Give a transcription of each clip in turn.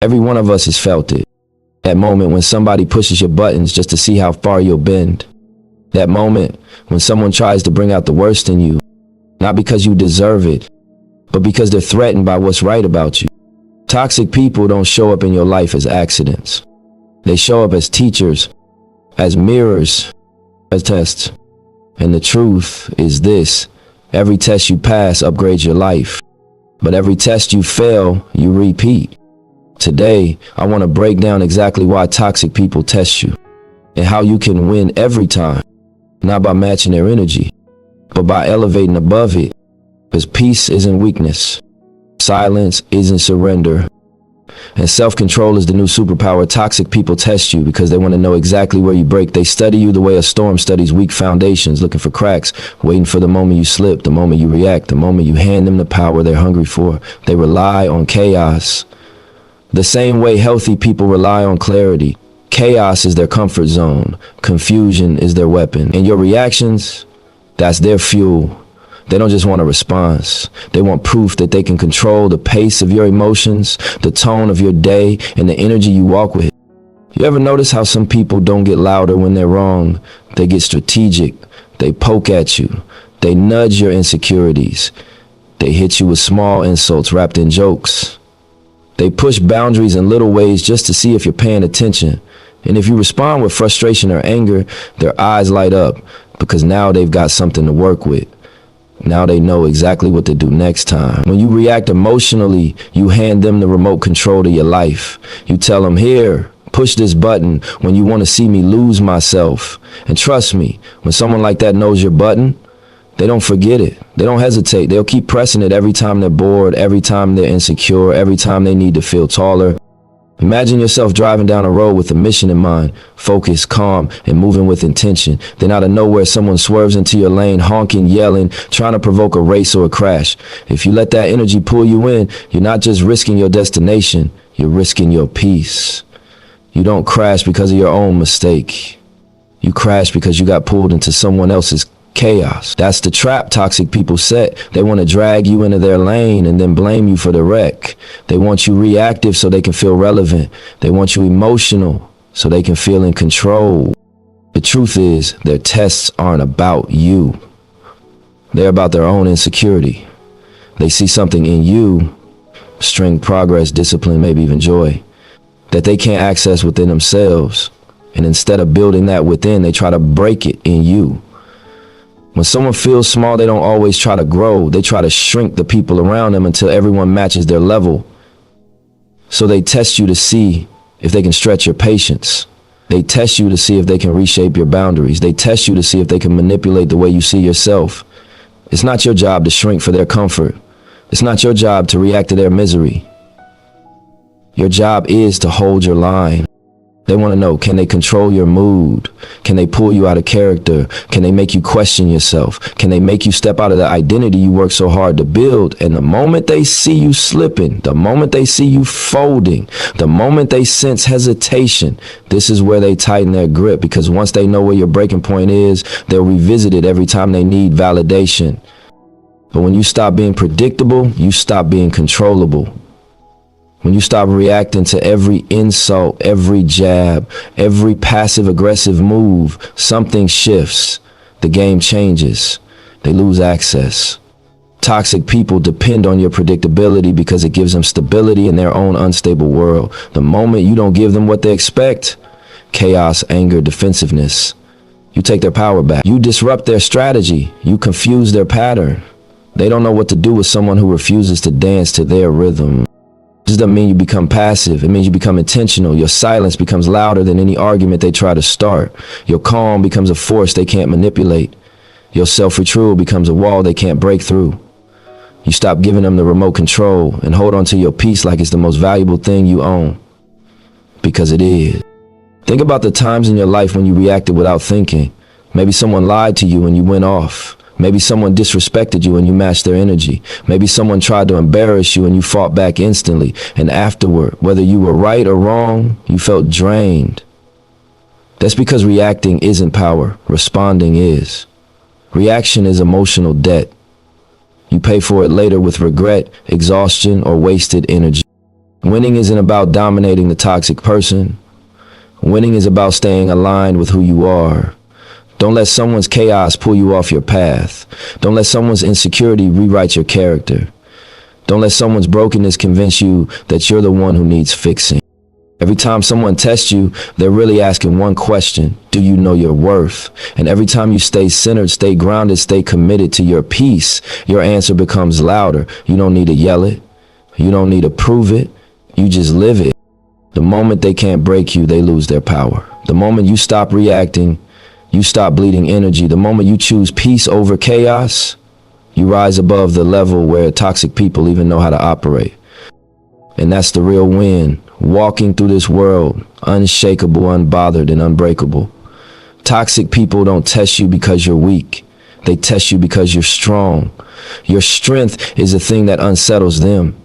Every one of us has felt it. That moment when somebody pushes your buttons just to see how far you'll bend. That moment when someone tries to bring out the worst in you, not because you deserve it, but because they're threatened by what's right about you. Toxic people don't show up in your life as accidents. They show up as teachers, as mirrors, as tests. And the truth is this: every test you pass upgrades your life, but every test you fail, you repeat. Today, I want to break down exactly why toxic people test you and how you can win every time, not by matching their energy, but by elevating above it. Because peace isn't weakness, silence isn't surrender, and self-control is the new superpower. Toxic people test you because they want to know exactly where you break. They study you the way a storm studies weak foundations, looking for cracks, waiting for the moment you slip, the moment you react, the moment you hand them the power they're hungry for. They rely on chaos, the same way healthy people rely on clarity. Chaos is their comfort zone. Confusion is their weapon. And your reactions, that's their fuel. They don't just want a response. They want proof that they can control the pace of your emotions, the tone of your day, and the energy you walk with. You ever notice how some people don't get louder when they're wrong? They get strategic. They poke at you. They nudge your insecurities. They hit you with small insults wrapped in jokes. They push boundaries in little ways just to see if you're paying attention. And if you respond with frustration or anger, their eyes light up because now they've got something to work with. Now they know exactly what to do next time. When you react emotionally, you hand them the remote control to your life. You tell them, here, push this button when you want to see me lose myself. And trust me, when someone like that knows your button, they don't forget it. They don't hesitate. They'll keep pressing it every time they're bored, every time they're insecure, every time they need to feel taller. Imagine yourself driving down a road with a mission in mind, focused, calm, and moving with intention. Then out of nowhere, someone swerves into your lane, honking, yelling, trying to provoke a race or a crash. If you let that energy pull you in, you're not just risking your destination, you're risking your peace. You don't crash because of your own mistake. You crash because you got pulled into someone else's chaos. That's the trap toxic people set. They want to drag you into their lane and then blame you for the wreck. They want you reactive so they can feel relevant. They want you emotional so they can feel in control. The truth is, their tests aren't about you. They're about their own insecurity. They see something in you, strength, progress, discipline, maybe even joy, that they can't access within themselves. And instead of building that within, they try to break it in you. When someone feels small, they don't always try to grow. They try to shrink the people around them until everyone matches their level. So they test you to see if they can stretch your patience. They test you to see if they can reshape your boundaries. They test you to see if they can manipulate the way you see yourself. It's not your job to shrink for their comfort. It's not your job to react to their misery. Your job is to hold your line. They want to know, can they control your mood? Can they pull you out of character? Can they make you question yourself? Can they make you step out of the identity you work so hard to build? And the moment they see you slipping, the moment they see you folding, the moment they sense hesitation, this is where they tighten their grip, because once they know where your breaking point is, they'll revisit it every time they need validation. But when you stop being predictable, you stop being controllable. When you stop reacting to every insult, every jab, every passive-aggressive move, something shifts. The game changes. They lose access. Toxic people depend on your predictability because it gives them stability in their own unstable world. The moment you don't give them what they expect, chaos, anger, defensiveness, you take their power back. You disrupt their strategy. You confuse their pattern. They don't know what to do with someone who refuses to dance to their rhythm. This doesn't mean you become passive. It means you become intentional. Your silence becomes louder than any argument they try to start. Your calm becomes a force they can't manipulate. Your self-retrieval becomes a wall they can't break through. You stop giving them the remote control and hold on to your peace like it's the most valuable thing you own. Because it is. Think about the times in your life when you reacted without thinking. Maybe someone lied to you and you went off. Maybe someone disrespected you and you matched their energy. Maybe someone tried to embarrass you and you fought back instantly. And afterward, whether you were right or wrong, you felt drained. That's because reacting isn't power. Responding is. Reaction is emotional debt. You pay for it later with regret, exhaustion, or wasted energy. Winning isn't about dominating the toxic person. Winning is about staying aligned with who you are. Don't let someone's chaos pull you off your path. Don't let someone's insecurity rewrite your character. Don't let someone's brokenness convince you that you're the one who needs fixing. Every time someone tests you, they're really asking one question: do you know your worth? And every time you stay centered, stay grounded, stay committed to your peace, your answer becomes louder. You don't need to yell it. You don't need to prove it. You just live it. The moment they can't break you, they lose their power. The moment you stop reacting, you stop bleeding energy. The moment you choose peace over chaos, you rise above the level where toxic people even know how to operate. And that's the real win. Walking through this world, unshakable, unbothered, and unbreakable. Toxic people don't test you because you're weak. They test you because you're strong. Your strength is the thing that unsettles them.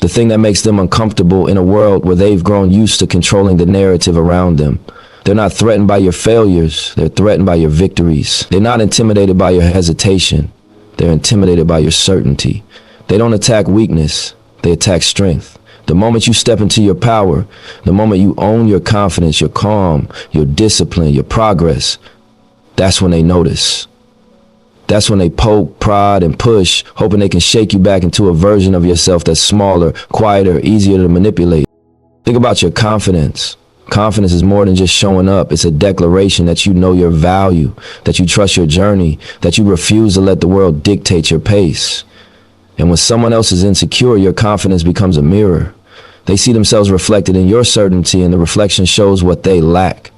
The thing that makes them uncomfortable in a world where they've grown used to controlling the narrative around them. They're not threatened by your failures. They're threatened by your victories. They're not intimidated by your hesitation. They're intimidated by your certainty. They don't attack weakness. They attack strength. The moment you step into your power, the moment you own your confidence, your calm, your discipline, your progress, that's when they notice. That's when they poke, prod, and push, hoping they can shake you back into a version of yourself that's smaller, quieter, easier to manipulate. Think about your confidence. Confidence is more than just showing up. It's a declaration that you know your value, that you trust your journey, that you refuse to let the world dictate your pace. And when someone else is insecure, your confidence becomes a mirror. They see themselves reflected in your certainty, and the reflection shows what they lack.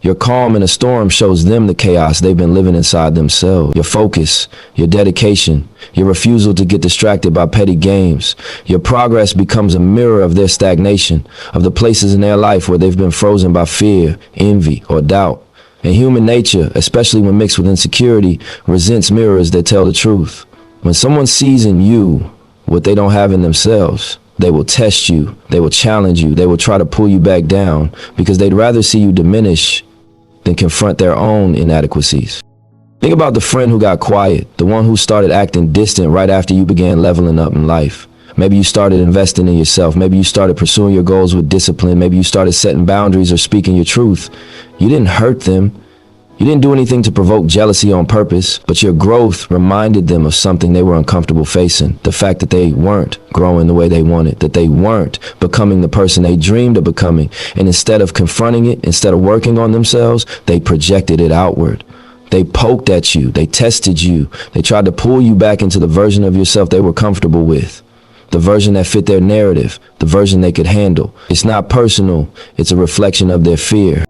Your calm in a storm shows them the chaos they've been living inside themselves. Your focus, your dedication, your refusal to get distracted by petty games. Your progress becomes a mirror of their stagnation, of the places in their life where they've been frozen by fear, envy, or doubt. And human nature, especially when mixed with insecurity, resents mirrors that tell the truth. When someone sees in you what they don't have in themselves, they will test you, they will challenge you, they will try to pull you back down because they'd rather see you diminish than confront their own inadequacies. Think about the friend who got quiet, the one who started acting distant right after you began leveling up in life. Maybe you started investing in yourself. Maybe you started pursuing your goals with discipline. Maybe you started setting boundaries or speaking your truth. You didn't hurt them. You didn't do anything to provoke jealousy on purpose, but your growth reminded them of something they were uncomfortable facing. The fact that they weren't growing the way they wanted, that they weren't becoming the person they dreamed of becoming. And instead of confronting it, instead of working on themselves, they projected it outward. They poked at you, they tested you, they tried to pull you back into the version of yourself they were comfortable with. The version that fit their narrative, the version they could handle. It's not personal, it's a reflection of their fear.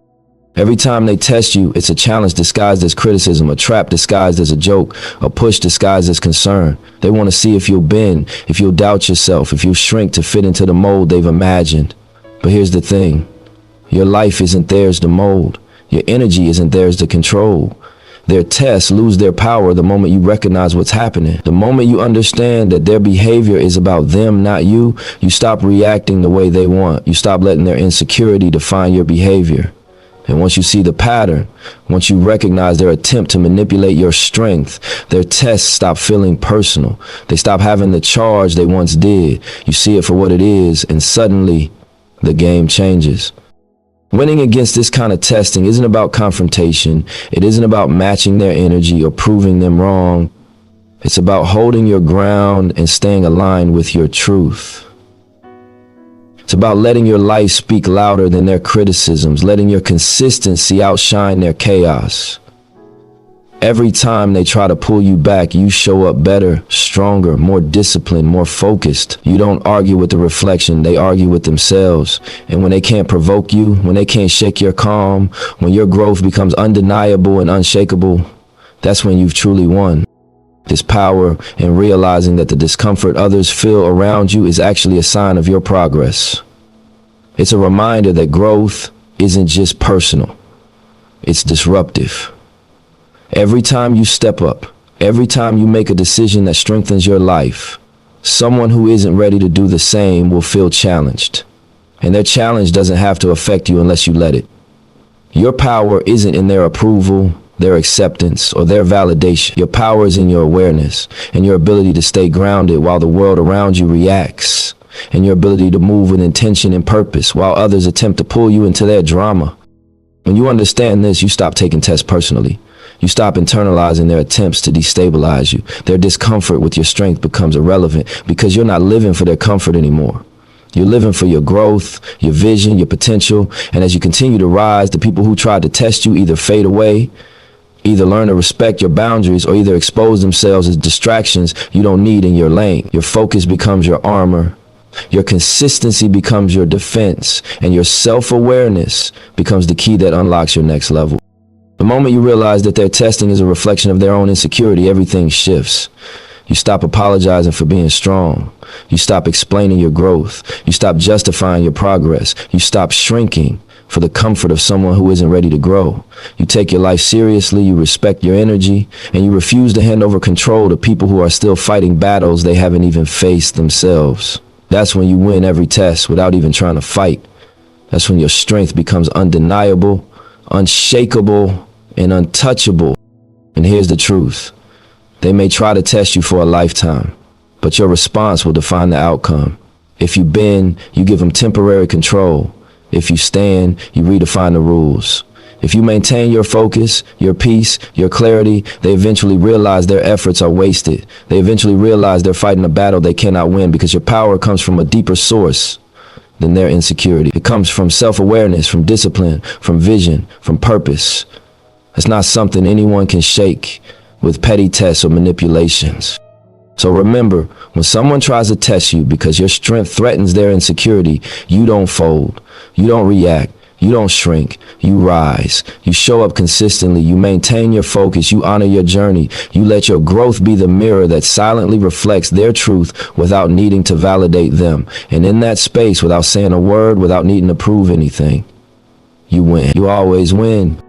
Every time they test you, it's a challenge disguised as criticism, a trap disguised as a joke, a push disguised as concern. They want to see if you'll bend, if you'll doubt yourself, if you'll shrink to fit into the mold they've imagined. But here's the thing. Your life isn't theirs to mold. Your energy isn't theirs to control. Their tests lose their power the moment you recognize what's happening. The moment you understand that their behavior is about them, not you, you stop reacting the way they want. You stop letting their insecurity define your behavior. And once you see the pattern, once you recognize their attempt to manipulate your strength, their tests stop feeling personal. They stop having the charge they once did. You see it for what it is, and suddenly the game changes. Winning against this kind of testing isn't about confrontation. It isn't about matching their energy or proving them wrong. It's about holding your ground and staying aligned with your truth. It's about letting your life speak louder than their criticisms, letting your consistency outshine their chaos. Every time they try to pull you back, you show up better, stronger, more disciplined, more focused. You don't argue with the reflection, they argue with themselves. And when they can't provoke you, when they can't shake your calm, when your growth becomes undeniable and unshakable, that's when you've truly won. This power in realizing that the discomfort others feel around you is actually a sign of your progress. It's a reminder that growth isn't just personal, it's disruptive. Every time you step up, every time you make a decision that strengthens your life, someone who isn't ready to do the same will feel challenged. And their challenge doesn't have to affect you unless you let it. Your power isn't in their approval, their acceptance, or their validation. Your power is in your awareness and your ability to stay grounded while the world around you reacts. and your ability to move with intention and purpose, while others attempt to pull you into their drama. When you understand this, you stop taking tests personally. You stop internalizing their attempts to destabilize you. Their discomfort with your strength becomes irrelevant because you're not living for their comfort anymore. You're living for your growth, your vision, your potential. And as you continue to rise, the people who tried to test you either fade away, either learn to respect your boundaries, or either expose themselves as distractions you don't need in your lane. Your focus becomes your armor. Your consistency becomes your defense, and your self-awareness becomes the key that unlocks your next level. The moment you realize that their testing is a reflection of their own insecurity, everything shifts. You stop apologizing for being strong. You stop explaining your growth. You stop justifying your progress. You stop shrinking for the comfort of someone who isn't ready to grow. You take your life seriously, you respect your energy, and you refuse to hand over control to people who are still fighting battles they haven't even faced themselves. That's when you win every test without even trying to fight. That's when your strength becomes undeniable, unshakable, and untouchable. And here's the truth. They may try to test you for a lifetime, but your response will define the outcome. If you bend, you give them temporary control. If you stand, you redefine the rules. If you maintain your focus, your peace, your clarity, they eventually realize their efforts are wasted. They eventually realize they're fighting a battle they cannot win because your power comes from a deeper source than their insecurity. It comes from self-awareness, from discipline, from vision, from purpose. It's not something anyone can shake with petty tests or manipulations. So remember, when someone tries to test you because your strength threatens their insecurity, you don't fold, you don't react, you don't shrink, you rise. You show up consistently, you maintain your focus, you honor your journey, you let your growth be the mirror that silently reflects their truth without needing to validate them. And in that space, without saying a word, without needing to prove anything, you win. You always win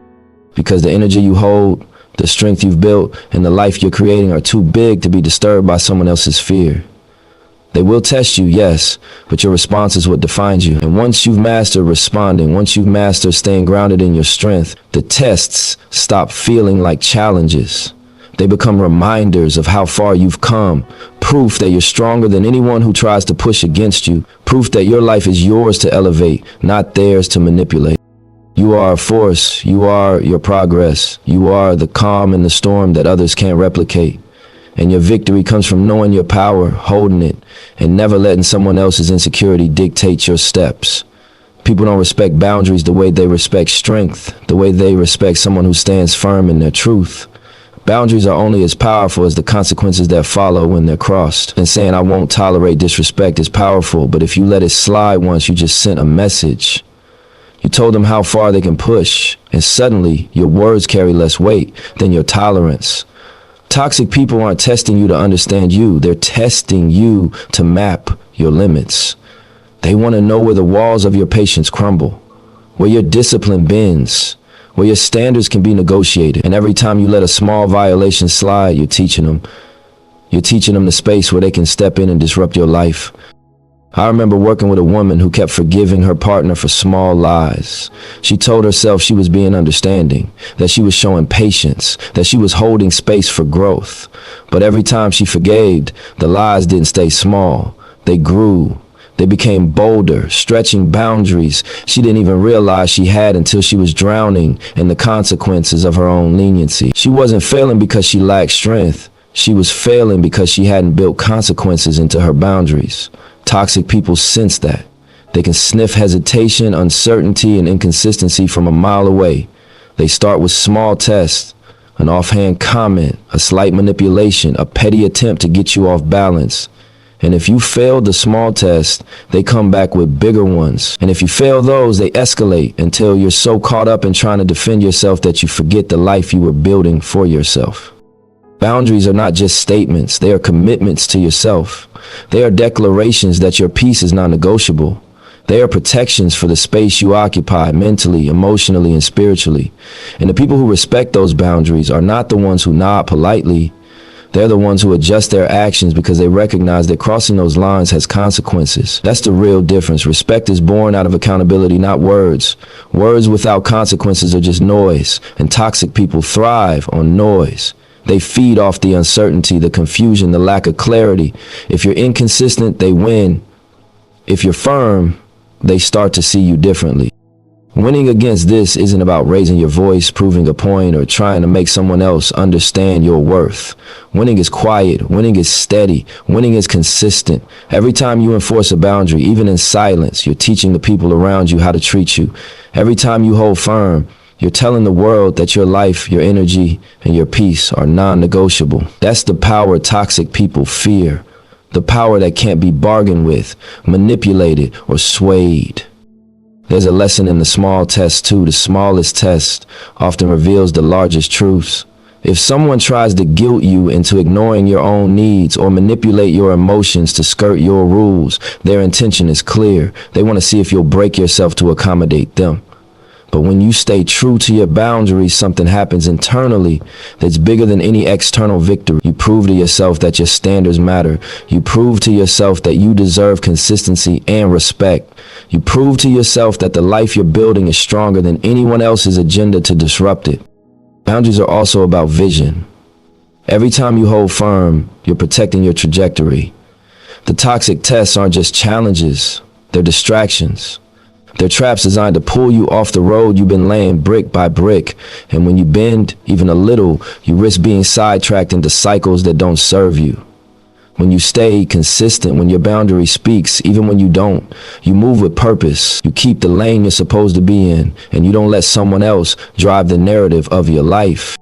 because the energy you hold, the strength you've built, and the life you're creating are too big to be disturbed by someone else's fear. They will test you, yes, but your response is what defines you. And once you've mastered responding, once you've mastered staying grounded in your strength, the tests stop feeling like challenges. They become reminders of how far you've come, proof that you're stronger than anyone who tries to push against you, proof that your life is yours to elevate, not theirs to manipulate. You are a force, you are your progress, you are the calm in the storm that others can't replicate. And your victory comes from knowing your power, holding it, and never letting someone else's insecurity dictate your steps. People don't respect boundaries the way they respect strength, the way they respect someone who stands firm in their truth. Boundaries are only as powerful as the consequences that follow when they're crossed. And saying I won't tolerate disrespect is powerful, but if you let it slide once, you just sent a message. You told them how far they can push, and suddenly your words carry less weight than your tolerance. Toxic people aren't testing you to understand you. They're testing you to map your limits. They want to know where the walls of your patience crumble, where your discipline bends, where your standards can be negotiated. And every time you let a small violation slide, you're teaching them the space where they can step in and disrupt your life. I remember working with a woman who kept forgiving her partner for small lies. She told herself she was being understanding, that she was showing patience, that she was holding space for growth. But every time she forgave, the lies didn't stay small. They grew. They became bolder, stretching boundaries she didn't even realize she had until she was drowning in the consequences of her own leniency. She wasn't failing because she lacked strength. She was failing because she hadn't built consequences into her boundaries. Toxic people sense that. They can sniff hesitation, uncertainty, and inconsistency from a mile away. They start with small tests, an offhand comment, a slight manipulation, a petty attempt to get you off balance. And if you fail the small test, they come back with bigger ones. And if you fail those, they escalate until you're so caught up in trying to defend yourself that you forget the life you were building for yourself. Boundaries are not just statements, they are commitments to yourself. They are declarations that your peace is non-negotiable. They are protections for the space you occupy mentally, emotionally, and spiritually. And the people who respect those boundaries are not the ones who nod politely. They're the ones who adjust their actions because they recognize that crossing those lines has consequences. That's the real difference. Respect is born out of accountability, not words. Words without consequences are just noise, and toxic people thrive on noise. They feed off the uncertainty, the confusion, the lack of clarity. If you're inconsistent, they win. If you're firm, they start to see you differently. Winning against this isn't about raising your voice, proving a point, or trying to make someone else understand your worth. Winning is quiet. Winning is steady. Winning is consistent. Every time you enforce a boundary, even in silence, you're teaching the people around you how to treat you. Every time you hold firm, you're telling the world that your life, your energy, and your peace are non-negotiable. That's the power toxic people fear. The power that can't be bargained with, manipulated, or swayed. There's a lesson in the small test too. The smallest test often reveals the largest truths. If someone tries to guilt you into ignoring your own needs or manipulate your emotions to skirt your rules, their intention is clear. They want to see if you'll break yourself to accommodate them. But when you stay true to your boundaries, something happens internally that's bigger than any external victory. You prove to yourself that your standards matter. You prove to yourself that you deserve consistency and respect. You prove to yourself that the life you're building is stronger than anyone else's agenda to disrupt it. Boundaries are also about vision. Every time you hold firm, you're protecting your trajectory. The toxic tests aren't just challenges, they're distractions. They're traps designed to pull you off the road you've been laying brick by brick. And when you bend even a little, you risk being sidetracked into cycles that don't serve you. When you stay consistent, when your boundary speaks, even when you don't, you move with purpose. You keep the lane you're supposed to be in, and you don't let someone else drive the narrative of your life.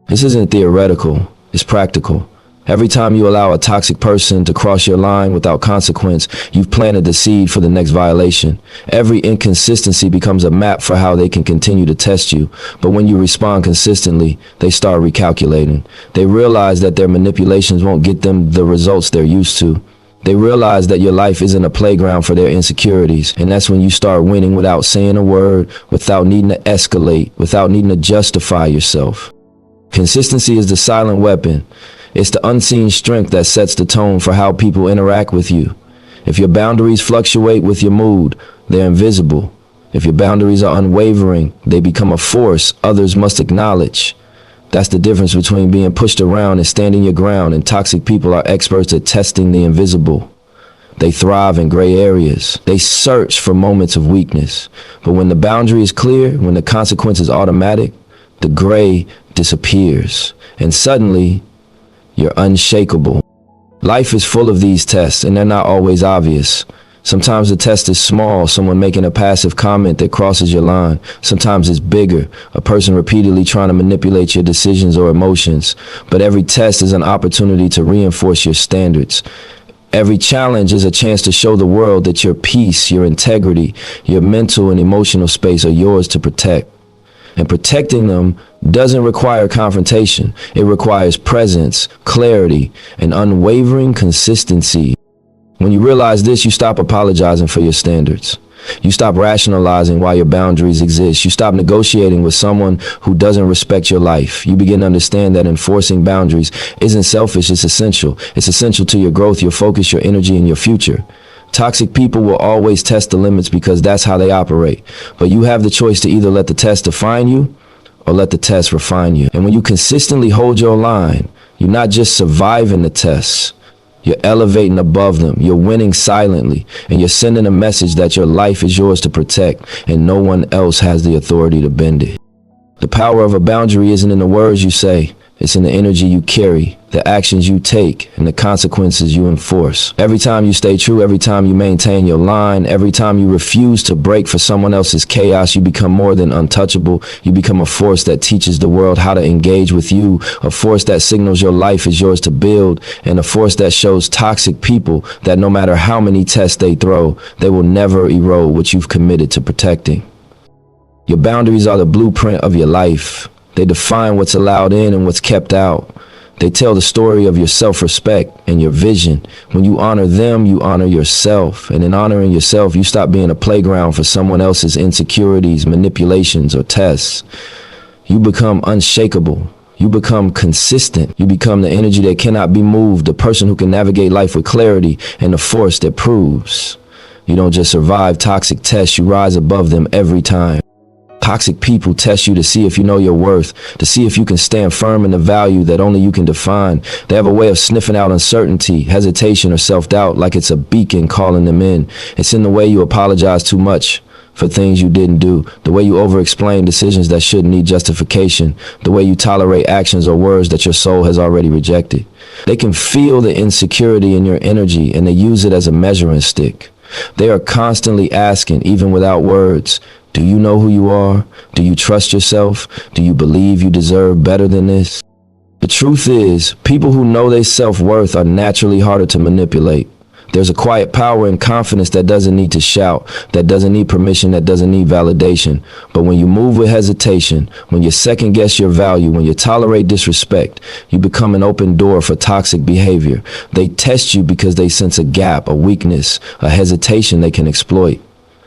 This isn't theoretical, it's practical. Every time you allow a toxic person to cross your line without consequence, you've planted the seed for the next violation. Every inconsistency becomes a map for how they can continue to test you. But when you respond consistently, they start recalculating. They realize that their manipulations won't get them the results they're used to. They realize that your life isn't a playground for their insecurities. And that's when you start winning without saying a word, without needing to escalate, without needing to justify yourself. Consistency is the silent weapon. It's the unseen strength that sets the tone for how people interact with you. If your boundaries fluctuate with your mood, they're invisible. If your boundaries are unwavering, they become a force others must acknowledge. That's the difference between being pushed around and standing your ground, and toxic people are experts at testing the invisible. They thrive in gray areas. They search for moments of weakness. But when the boundary is clear, when the consequence is automatic, the gray disappears. And suddenly, you're unshakable. Life is full of these tests, and they're not always obvious. Sometimes the test is small, someone making a passive comment that crosses your line. Sometimes it's bigger, a person repeatedly trying to manipulate your decisions or emotions. But every test is an opportunity to reinforce your standards. Every challenge is a chance to show the world that your peace, your integrity, your mental and emotional space are yours to protect. And protecting them doesn't require confrontation. It requires presence, clarity, and unwavering consistency. When you realize this, you stop apologizing for your standards. You stop rationalizing why your boundaries exist. You stop negotiating with someone who doesn't respect your life. You begin to understand that enforcing boundaries isn't selfish, it's essential. It's essential to your growth, your focus, your energy, and your future. Toxic people will always test the limits because that's how they operate. But you have the choice to either let the test define you or let the test refine you. And when you consistently hold your line, you're not just surviving the tests, you're elevating above them, you're winning silently, and you're sending a message that your life is yours to protect and no one else has the authority to bend it. The power of a boundary isn't in the words you say, it's in the energy you carry, the actions you take, and the consequences you enforce. Every time you stay true, every time you maintain your line, every time you refuse to break for someone else's chaos, you become more than untouchable. You become a force that teaches the world how to engage with you, a force that signals your life is yours to build, and a force that shows toxic people that no matter how many tests they throw, they will never erode what you've committed to protecting. Your boundaries are the blueprint of your life. They define what's allowed in and what's kept out. They tell the story of your self-respect and your vision. When you honor them, you honor yourself. And in honoring yourself, you stop being a playground for someone else's insecurities, manipulations, or tests. You become unshakable. You become consistent. You become the energy that cannot be moved, the person who can navigate life with clarity, and the force that proves. You don't just survive toxic tests, you rise above them every time. Toxic people test you to see if you know your worth, to see if you can stand firm in the value that only you can define. They have a way of sniffing out uncertainty, hesitation, or self-doubt like it's a beacon calling them in. It's in the way you apologize too much for things you didn't do, the way you over-explain decisions that shouldn't need justification, the way you tolerate actions or words that your soul has already rejected. They can feel the insecurity in your energy, and they use it as a measuring stick. They are constantly asking, even without words, do you know who you are? Do you trust yourself? Do you believe you deserve better than this? The truth is, people who know their self-worth are naturally harder to manipulate. There's a quiet power and confidence that doesn't need to shout, that doesn't need permission, that doesn't need validation. But when you move with hesitation, when you second guess your value, when you tolerate disrespect, you become an open door for toxic behavior. They test you because they sense a gap, a weakness, a hesitation they can exploit.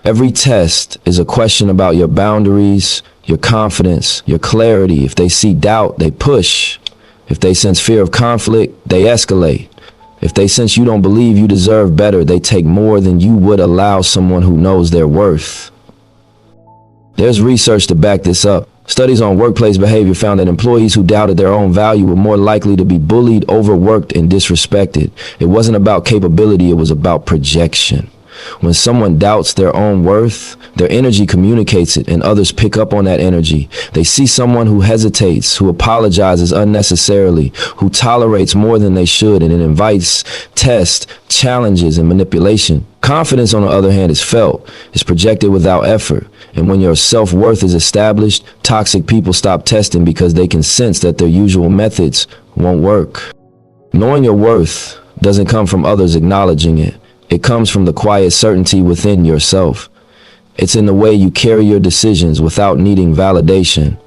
Every test is a question about your boundaries, your confidence, your clarity. If they see doubt, they push. If they sense fear of conflict, they escalate. If they sense you don't believe you deserve better, they take more than you would allow someone who knows their worth. There's research to back this up. Studies on workplace behavior found that employees who doubted their own value were more likely to be bullied, overworked, and disrespected. It wasn't about capability, it was about projection. When someone doubts their own worth, their energy communicates it, and others pick up on that energy. They see someone who hesitates, who apologizes unnecessarily, who tolerates more than they should, and it invites tests, challenges, and manipulation. Confidence, on the other hand, is felt, is projected without effort. And when your self-worth is established, toxic people stop testing because they can sense that their usual methods won't work. Knowing your worth doesn't come from others acknowledging it. It comes from the quiet certainty within yourself. It's in the way you carry your decisions without needing validation.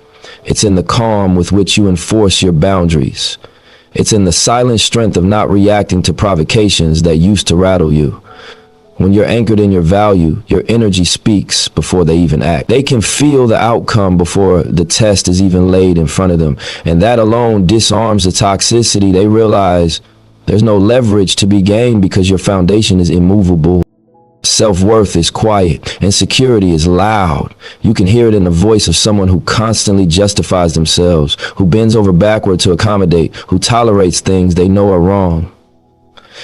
It's in the calm with which you enforce your boundaries. It's in the silent strength of not reacting to provocations that used to rattle you. When you're anchored in your value, your energy speaks before they even act. They can feel the outcome before the test is even laid in front of them. And that alone disarms the toxicity. They realize there's no leverage to be gained because your foundation is immovable. Self-worth is quiet. Insecurity is loud. You can hear it in the voice of someone who constantly justifies themselves, who bends over backward to accommodate, who tolerates things they know are wrong.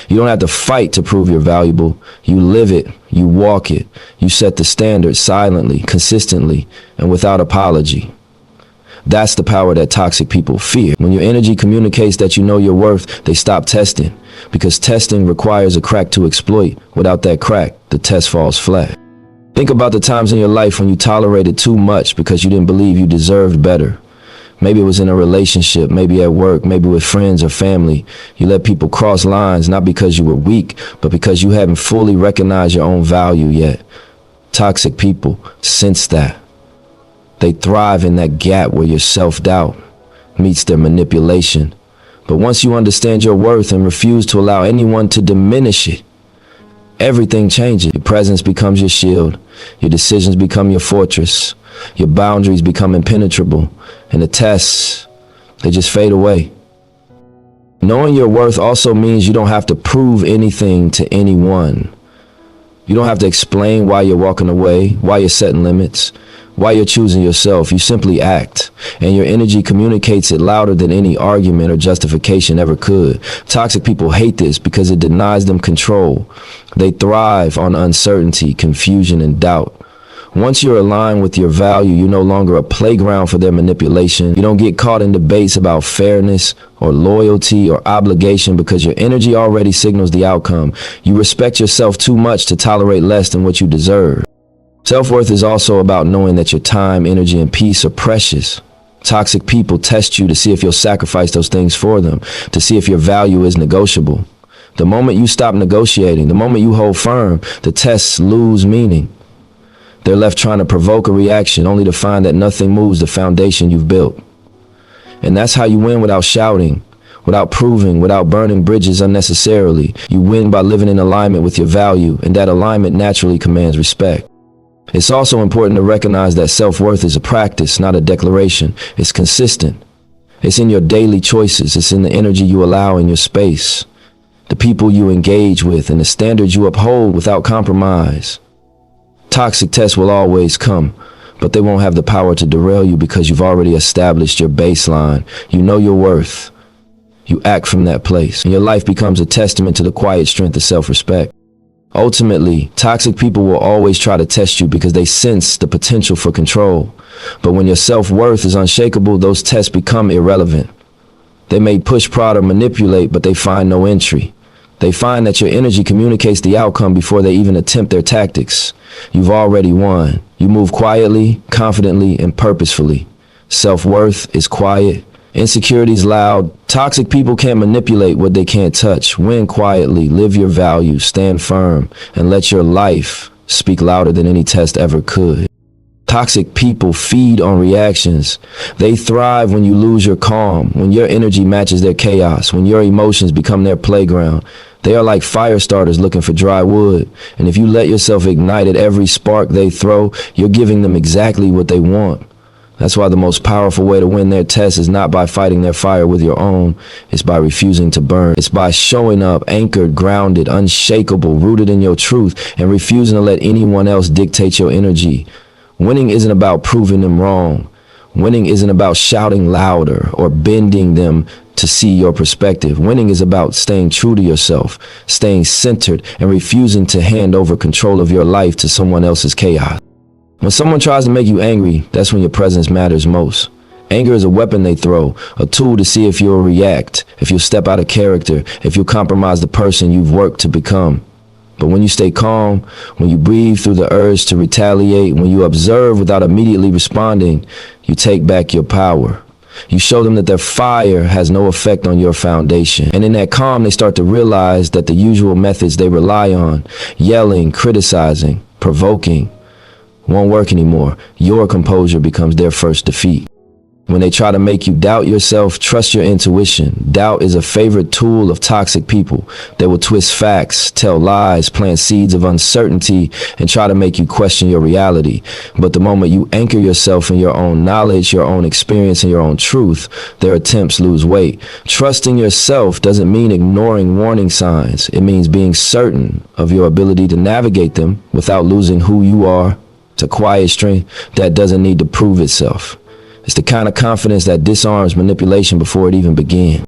You don't have to fight to prove you're valuable. You live it. You walk it. You set the standard silently, consistently, and without apology. That's the power that toxic people fear. When your energy communicates that you know your worth, they stop testing. Because testing requires a crack to exploit. Without that crack, the test falls flat. Think about the times in your life when you tolerated too much because you didn't believe you deserved better. Maybe it was in a relationship, maybe at work, maybe with friends or family. You let people cross lines not because you were weak, but because you haven't fully recognized your own value yet. Toxic people sense that. They thrive in that gap where your self-doubt meets their manipulation. But once you understand your worth and refuse to allow anyone to diminish it, everything changes. Your presence becomes your shield. Your decisions become your fortress. Your boundaries become impenetrable. And the tests, they just fade away. Knowing your worth also means you don't have to prove anything to anyone. You don't have to explain why you're walking away, why you're setting limits, why you're choosing yourself. You simply act, and your energy communicates it louder than any argument or justification ever could. Toxic people hate this because it denies them control. They thrive on uncertainty, confusion, and doubt. Once you're aligned with your value, you're no longer a playground for their manipulation. You don't get caught in debates about fairness or loyalty or obligation because your energy already signals the outcome. You respect yourself too much to tolerate less than what you deserve. Self-worth is also about knowing that your time, energy, and peace are precious. Toxic people test you to see if you'll sacrifice those things for them, to see if your value is negotiable. The moment you stop negotiating, the moment you hold firm, the tests lose meaning. They're left trying to provoke a reaction only to find that nothing moves the foundation you've built. And that's how you win without shouting, without proving, without burning bridges unnecessarily. You win by living in alignment with your value, and that alignment naturally commands respect. It's also important to recognize that self-worth is a practice, not a declaration. It's consistent. It's in your daily choices. It's in the energy you allow in your space, the people you engage with, and the standards you uphold without compromise. Toxic tests will always come, but they won't have the power to derail you because you've already established your baseline. You know your worth. You act from that place, and your life becomes a testament to the quiet strength of self-respect. Ultimately, toxic people will always try to test you because they sense the potential for control. But when your self-worth is unshakable, those tests become irrelevant. They may push, prod, or manipulate, but they find no entry. They find that your energy communicates the outcome before they even attempt their tactics. You've already won. You move quietly, confidently, and purposefully. Self-worth is quiet. Insecurity is loud. Toxic people can't manipulate what they can't touch. Win quietly, live your values, stand firm, and let your life speak louder than any test ever could. Toxic people feed on reactions. They thrive when you lose your calm, when your energy matches their chaos, when your emotions become their playground. They are like fire starters looking for dry wood, and if you let yourself ignite at every spark they throw, you're giving them exactly what they want. That's why the most powerful way to win their test is not by fighting their fire with your own. It's by refusing to burn. It's by showing up anchored, grounded, unshakable, rooted in your truth, and refusing to let anyone else dictate your energy. Winning isn't about proving them wrong. Winning isn't about shouting louder or bending them to see your perspective. Winning is about staying true to yourself, staying centered, and refusing to hand over control of your life to someone else's chaos. When someone tries to make you angry, that's when your presence matters most. Anger is a weapon they throw, a tool to see if you'll react, if you'll step out of character, if you'll compromise the person you've worked to become. But when you stay calm, when you breathe through the urge to retaliate, when you observe without immediately responding, you take back your power. You show them that their fire has no effect on your foundation. And in that calm, they start to realize that the usual methods they rely on, yelling, criticizing, provoking, won't work anymore. Your composure becomes their first defeat. When they try to make you doubt yourself, trust your intuition. Doubt is a favorite tool of toxic people. They will twist facts, tell lies, plant seeds of uncertainty, and try to make you question your reality. But the moment you anchor yourself in your own knowledge, your own experience, and your own truth, their attempts lose weight. Trusting yourself doesn't mean ignoring warning signs. It means being certain of your ability to navigate them without losing who you are. It's a quiet strength that doesn't need to prove itself. It's the kind of confidence that disarms manipulation before it even begins.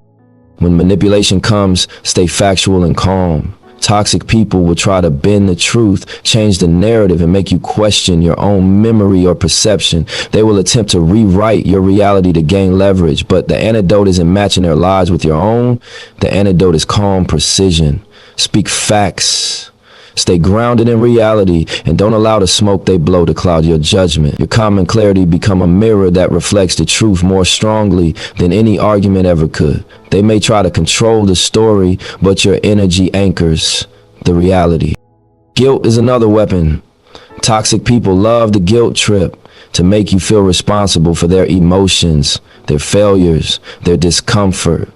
When manipulation comes, stay factual and calm. Toxic people will try to bend the truth, change the narrative, and make you question your own memory or perception. They will attempt to rewrite your reality to gain leverage, but the antidote isn't matching their lies with your own. The antidote is calm precision. Speak facts. Stay grounded in reality, and don't allow the smoke they blow to cloud your judgment. Your calm and clarity become a mirror that reflects the truth more strongly than any argument ever could. They may try to control the story, but your energy anchors the reality. Guilt is another weapon. Toxic people love the guilt trip to make you feel responsible for their emotions, their failures, their discomfort.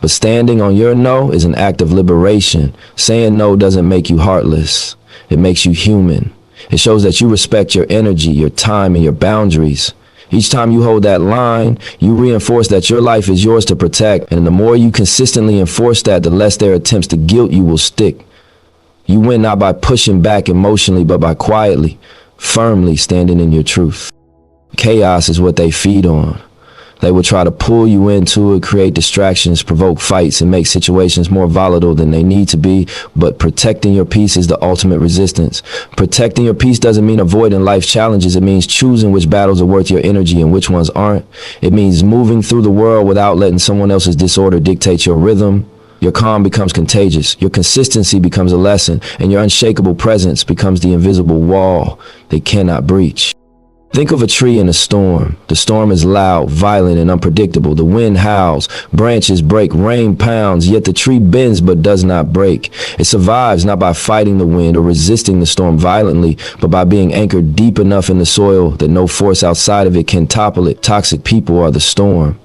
But standing on your no is an act of liberation. Saying no doesn't make you heartless. It makes you human. It shows that you respect your energy, your time, and your boundaries. Each time you hold that line, you reinforce that your life is yours to protect. And the more you consistently enforce that, the less their attempts to guilt you will stick. You win not by pushing back emotionally, but by quietly, firmly standing in your truth. Chaos is what they feed on. They will try to pull you into it, create distractions, provoke fights, and make situations more volatile than they need to be. But protecting your peace is the ultimate resistance. Protecting your peace doesn't mean avoiding life's challenges. It means choosing which battles are worth your energy and which ones aren't. It means moving through the world without letting someone else's disorder dictate your rhythm. Your calm becomes contagious. Your consistency becomes a lesson, and your unshakable presence becomes the invisible wall they cannot breach. Think of a tree in a storm. The storm is loud, violent, and unpredictable. The wind howls, branches break, rain pounds, yet the tree bends but does not break. It survives not by fighting the wind or resisting the storm violently, but by being anchored deep enough in the soil that no force outside of it can topple it. Toxic people are the storm.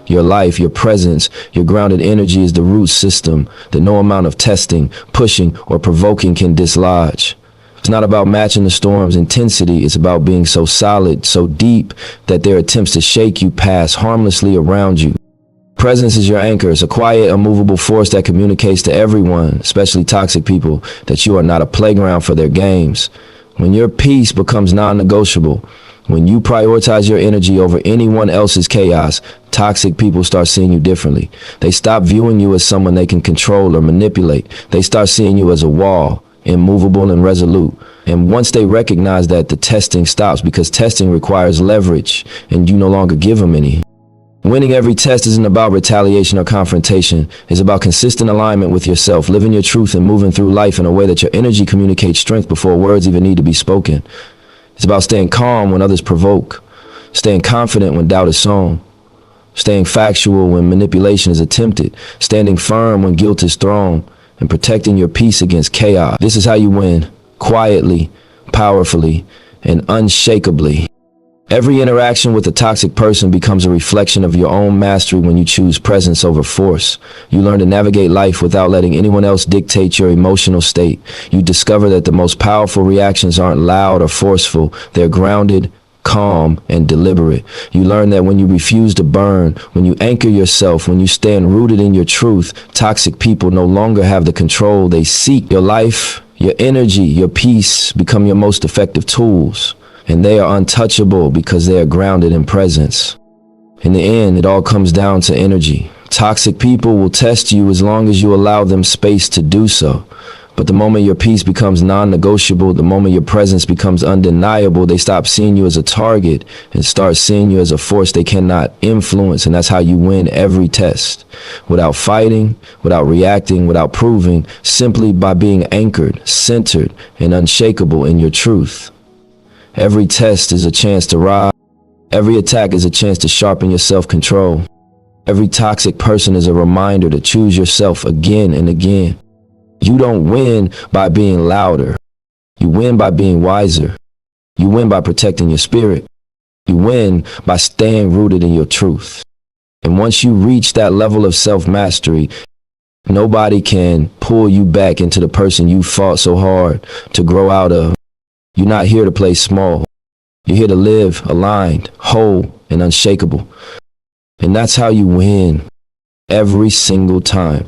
Your life, your presence, your grounded energy is the root system that no amount of testing, pushing, or provoking can dislodge. It's not about matching the storm's intensity. It's about being so solid, so deep, that their attempts to shake you pass harmlessly around you. Presence is your anchor. It's a quiet, unmovable force that communicates to everyone, especially toxic people, that you are not a playground for their games. When your peace becomes non-negotiable, When you prioritize your energy over anyone else's chaos, toxic people start seeing you differently. They stop viewing you as someone they can control or manipulate. They start seeing you as a wall, immovable and resolute. And once they recognize that, the testing stops, because testing requires leverage and you no longer give them any. Winning every test isn't about retaliation or confrontation. It's about consistent alignment with yourself, living your truth and moving through life in a way that your energy communicates strength before words even need to be spoken. It's about staying calm when others provoke, staying confident when doubt is sown, staying factual when manipulation is attempted, standing firm when guilt is thrown, and protecting your peace against chaos. This is how you win, quietly, powerfully, and unshakably. Every interaction with a toxic person becomes a reflection of your own mastery when you choose presence over force. You learn to navigate life without letting anyone else dictate your emotional state. You discover that the most powerful reactions aren't loud or forceful. They're grounded, calm, and deliberate. You learn that when you refuse to burn, when you anchor yourself, when you stand rooted in your truth, toxic people no longer have the control they seek. Your life, your energy, your peace become your most effective tools. And they are untouchable because they are grounded in presence. In the end, it all comes down to energy. Toxic people will test you as long as you allow them space to do so. But the moment your peace becomes non-negotiable, the moment your presence becomes undeniable, they stop seeing you as a target and start seeing you as a force they cannot influence. And that's how you win every test. Without fighting, without reacting, without proving, simply by being anchored, centered, and unshakable in your truth. Every test is a chance to rise. Every attack is a chance to sharpen your self-control. Every toxic person is a reminder to choose yourself again and again. You don't win by being louder. You win by being wiser. You win by protecting your spirit. You win by staying rooted in your truth. And once you reach that level of self-mastery, nobody can pull you back into the person you fought so hard to grow out of. You're not here to play small. You're here to live aligned, whole, and unshakable. And that's how you win every single time.